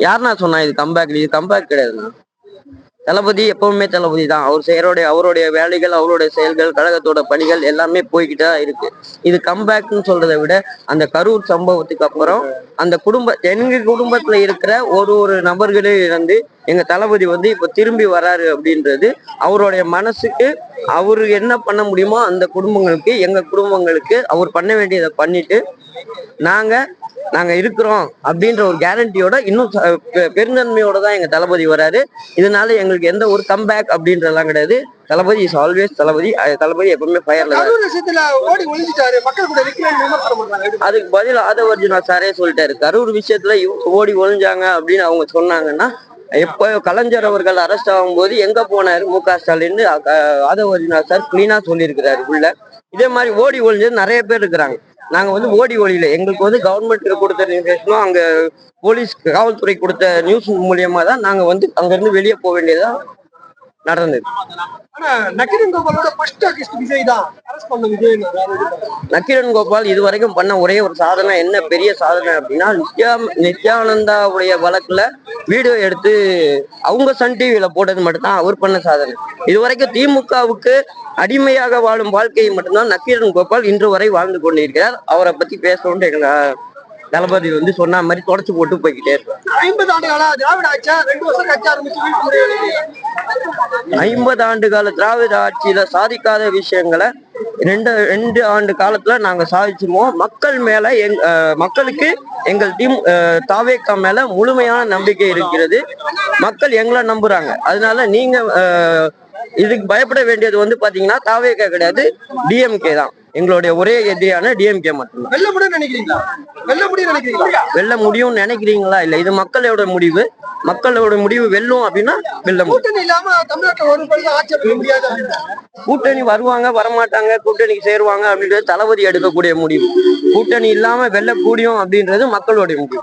யாருண்ணா சொன்னா இது கம்பேக்? இது கம்பேக் கிடையாதுண்ணா. தளபதி எப்பவுமே தளபதி தான். அவருடைய வேலைகள், அவருடைய செயல்கள், கழகத்தோட பணிகள் எல்லாமே போய்கிட்டு தான் இருக்கு. இது கம்பேக்னு சொல்றதை விட அந்த கரூர் சம்பவத்துக்கு அப்புறம் அந்த எங்க குடும்பத்துல இருக்கிற ஒரு நபர்களே இருந்து எங்க தளபதி வந்து இப்ப திரும்பி வராரு அப்படின்றது அவருடைய மனசுக்கு அவரு என்ன பண்ண முடியுமோ அந்த குடும்பங்களுக்கு, எங்க குடும்பங்களுக்கு அவர் பண்ண வேண்டியதை பண்ணிட்டு நாங்க நாங்க இருக்கிறோம் அப்படின்ற ஒரு கேரண்டியோட இன்னும் பெருந்தன்மையோட தான் எங்க தளபதி வராரு. இதனால எங்களுக்கு எந்த ஒரு கம்பேக் அப்படின்றதெல்லாம் கிடையாது. தளபதி இஸ் ஆல்வேஸ் தளபதி. தளபதி எப்பவுமே ஃபயர்ல. அதுக்கு பதில் ஆதவர்ஜுனா சாரே சொல்லிட்டாரு. கரூர் விஷயத்துல ஓடி ஒளிஞ்சாங்க அப்படின்னு அவங்க சொன்னாங்கன்னா, எப்போ கலைஞர் அவர்கள் அரெஸ்ட் ஆகும்போது எங்க போனாரு மு.க. ஸ்டாலின் ஆதவர்ஜுனா சார் கிளீனா சொல்லியிருக்கிறாரு உள்ள. இதே மாதிரி ஓடி ஒளிஞ்சது நிறைய பேர் இருக்கிறாங்க. நாங்க வந்து ஓடி ஒளியில எங்களுக்கு வந்து கவர்மெண்ட் கொடுத்த நியூஸும் அங்க போலீஸ் காவல்துறை கொடுத்த நியூஸ் மூலியமா தான் நாங்க வந்து அங்க இருந்து வெளியே போக வேண்டியதா நடந்தது. நக்கீரன் கோபால் இதுவரைக்கும் பண்ண ஒரே ஒரு சாதனை என்ன பெரிய சாதனை அப்படின்னா, நித்யானந்தாவுடைய வழக்குல வீடியோ எடுத்து அவங்க சன் டிவியில போட்டது மட்டும்தான் அவர் பண்ண சாதனை. இதுவரைக்கும் திமுகவுக்கு அடிமையாக வாழும் வாழ்க்கையை மட்டும்தான் நக்கீரன் கோபால் இன்று வரை வாழ்ந்து கொண்டிருக்கிறார். அவரை பத்தி பேசணும்னு எங்க தளபதி வந்து சொன்ன மாதிரி தொடச்சு போட்டு போய்கிட்டே இருப்பார். 50 ஆண்டு கால திராவிட ஆட்சியில சாதிக்காத விஷயங்களை 2 ஆண்டு காலத்துல நாங்க சாதிச்சிருவோம். மக்கள் மேல மக்களுக்கு எங்கள் டீம் தாவேகா மேல முழுமையான நம்பிக்கை இருக்கிறது. மக்கள் எங்களை நம்புறாங்க. அதனால நீங்க இதுக்கு பயப்பட வேண்டியது வந்து பாத்தீங்கன்னா தாவேகா கிடையாது, டிஎம்கே தான். எங்களுடைய ஒரே எதிரியான டிஎம்கே மட்டும்தான். வெல்ல முடியும்னு நினைக்கிறீங்களா? இல்ல, இது மக்களோட முடிவு. மக்களோட முடிவு வெல்லும் அப்படின்னா வெல்ல முடியும். கூட்டணி வருவாங்க வரமாட்டாங்க, கூட்டணிக்கு சேருவாங்க அப்படின்றது தளபதி எடுக்கக்கூடிய முடிவு. கூட்டணி இல்லாம வெல்லக்கூடியும் அப்படின்றது மக்களுடைய முடிவு.